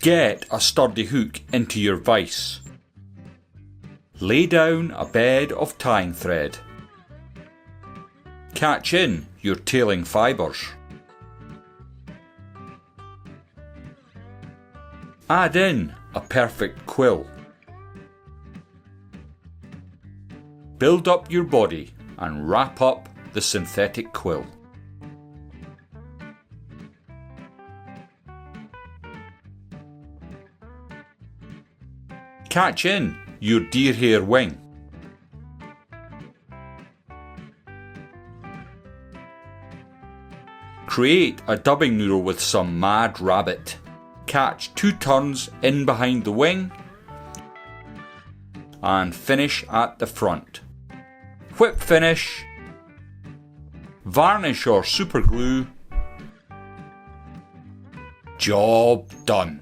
Get a sturdy hook into your vise. Lay down a bed of tying thread. Catch in your tailing fibres. Add in a perfect quill. Build up your body and wrap up the synthetic quill. Catch in your deer hair wing. Create a dubbing noodle with some mad rabbit. Catch 2 turns in behind the wing and finish at the front. Whip finish, varnish or super glue. Job done.